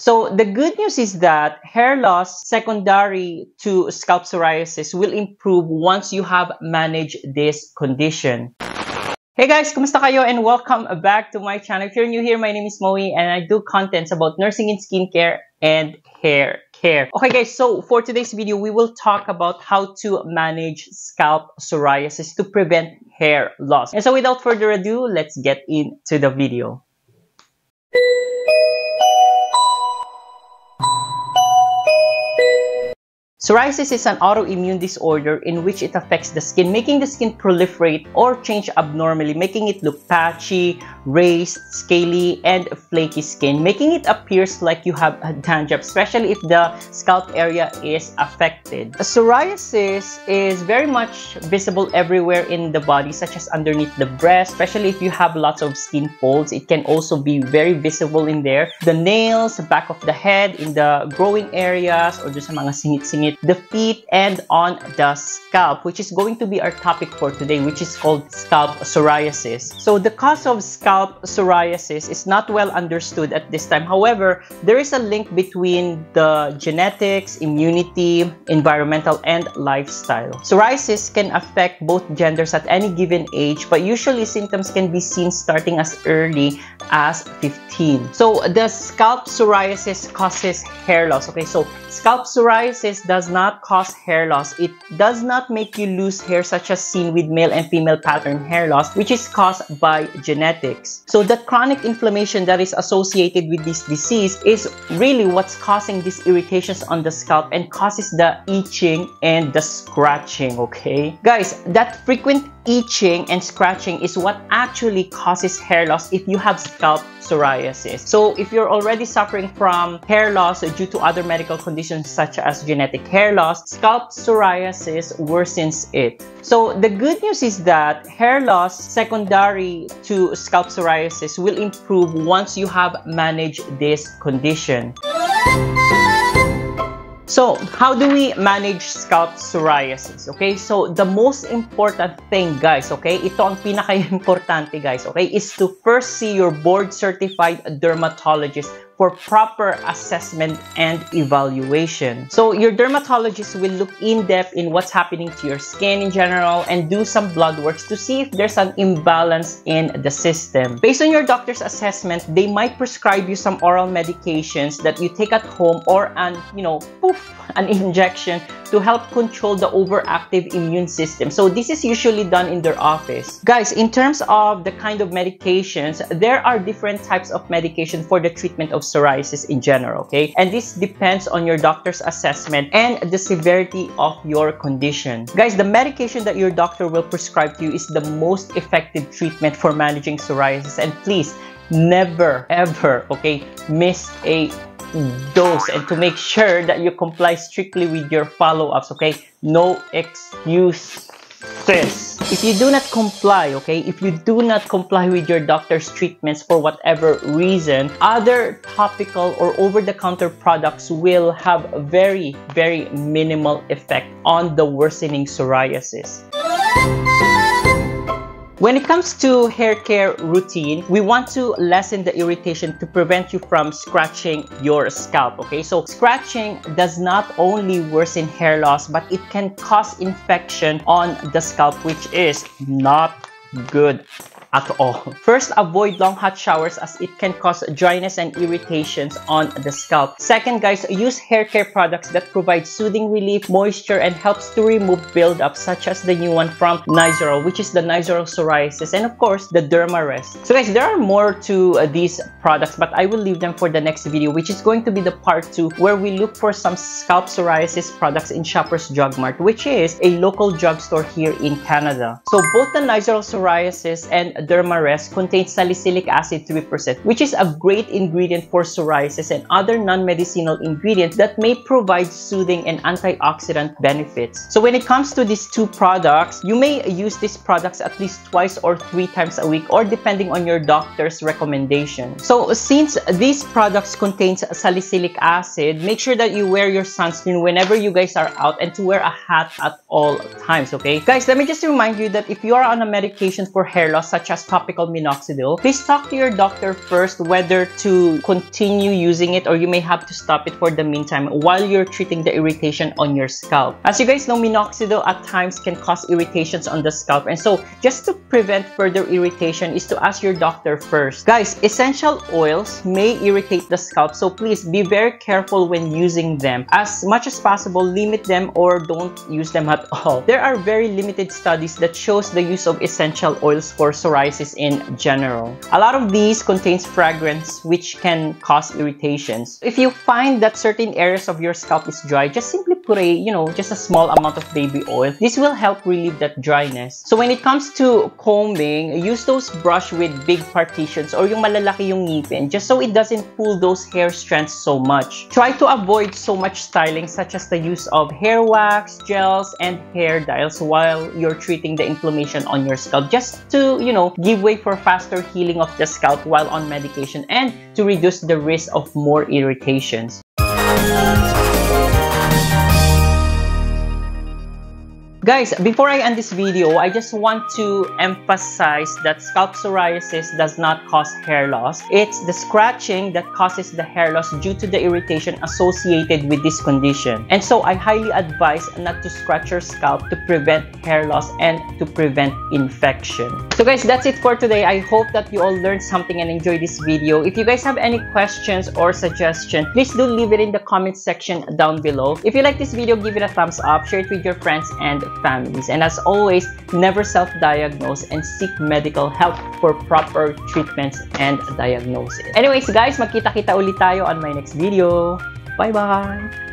So the good news is that hair loss secondary to scalp psoriasis will improve once you have managed this condition. Hey guys, kumusta kayo and welcome back to my channel. If you're new here, my name is Moe and I do contents about nursing in skincare and hair care. Okay guys, so for today's video, we will talk about how to manage scalp psoriasis to prevent hair loss. And so without further ado, let's get into the video. Psoriasis is an autoimmune disorder in which it affects the skin, making the skin proliferate or change abnormally, making it look patchy, raised, scaly, and flaky skin, making it appears like you have a dandruff, especially if the scalp area is affected. Psoriasis is very much visible everywhere in the body, such as underneath the breast, especially if you have lots of skin folds. It can also be very visible in there. The nails, the back of the head, in the growing areas, or just sa mga singit-singit, the feet, and on the scalp, which is going to be our topic for today, which is called scalp psoriasis. So the cause of scalp psoriasis is not well understood at this time. However, there is a link between the genetics, immunity, environmental, and lifestyle. Psoriasis can affect both genders at any given age, but usually symptoms can be seen starting as early as 15. So the scalp psoriasis causes hair loss. Okay, so scalp psoriasis does not cause hair loss. It does not make you lose hair such as seen with male and female pattern hair loss, which is caused by genetics. So the chronic inflammation that is associated with this disease is really what's causing these irritations on the scalp and causes the itching and the scratching, okay? Guys, that frequent itching and scratching is what actually causes hair loss if you have scalp psoriasis. So if you're already suffering from hair loss due to other medical conditions such as genetic hair loss, scalp psoriasis worsens it. So the good news is that hair loss secondary to scalp psoriasis will improve once you have managed this condition. So, how do we manage scalp psoriasis? Okay, so the most important thing, guys, okay, ito ang pinaka-importante, guys, okay, is to first see your board-certified dermatologist for proper assessment and evaluation. So your dermatologist will look in depth in what's happening to your skin in general and do some blood works to see if there's an imbalance in the system. Based on your doctor's assessment, they might prescribe you some oral medications that you take at home or an injection to help control the overactive immune system. So this is usually done in their office. Guys, in terms of the kind of medications, there are different types of medication for the treatment of psoriasis in general, okay? And this depends on your doctor's assessment and the severity of your condition. Guys, the medication that your doctor will prescribe to you is the most effective treatment for managing psoriasis. And please, never, ever, okay, miss a dose, and to make sure that you comply strictly with your follow-ups, okay? No excuses. If you do not comply, okay, if you do not comply with your doctor's treatments for whatever reason, other topical or over-the-counter products will have a very, very minimal effect on the worsening psoriasis. When it comes to hair care routine, we want to lessen the irritation to prevent you from scratching your scalp, okay? So scratching does not only worsen hair loss, but it can cause infection on the scalp, which is not good at all. First, avoid long hot showers as it can cause dryness and irritations on the scalp. Second, guys, use hair care products that provide soothing relief, moisture, and helps to remove buildup, such as the new one from Nizoral, which is the Nizoral Psoriasis, and of course, the Dermarest. So guys, there are more to these products, but I will leave them for the next video, which is going to be the part 2, where we look for some scalp psoriasis products in Shoppers Drug Mart, which is a local drugstore here in Canada. So both the Nizoral Psoriasis and Dermarest contains salicylic acid 3%, which is a great ingredient for psoriasis and other non-medicinal ingredients that may provide soothing and antioxidant benefits. So when it comes to these two products, you may use these products at least twice or 3 times a week, or depending on your doctor's recommendation. So since these products contain salicylic acid, make sure that you wear your sunscreen whenever you guys are out and to wear a hat at all times, okay? Guys, let me just remind you that if you are on a medication for hair loss, such as topical minoxidil, please talk to your doctor first whether to continue using it or you may have to stop it for the meantime while you're treating the irritation on your scalp. As you guys know, minoxidil at times can cause irritations on the scalp, and so just to prevent further irritation is to ask your doctor first. Guys, essential oils may irritate the scalp, so please be very careful when using them. As much as possible, limit them or don't use them at all. There are very limited studies that shows the use of essential oils for psoriasis in general. A lot of these contains fragrance which can cause irritations. If you find that certain areas of your scalp is dry, just simply put just a small amount of baby oil. This will help relieve that dryness. So when it comes to combing, use those brush with big partitions or yung malalaki yung ngipin just so it doesn't pull those hair strands so much. Try to avoid so much styling such as the use of hair wax, gels, and hair dyes while you're treating the inflammation on your scalp, just to, give way for faster healing of the scalp while on medication and to reduce the risk of more irritations. Guys, before I end this video, I just want to emphasize that scalp psoriasis does not cause hair loss. It's the scratching that causes the hair loss due to the irritation associated with this condition. And so I highly advise not to scratch your scalp to prevent hair loss and to prevent infection. So guys, that's it for today. I hope that you all learned something and enjoyed this video. If you guys have any questions or suggestions, please do leave it in the comment section down below. If you like this video, give it a thumbs up, share it with your friends and families. And as always, never self-diagnose and seek medical help for proper treatments and diagnosis. Anyways guys, magkita-kita ulit tayo on my next video. Bye-bye!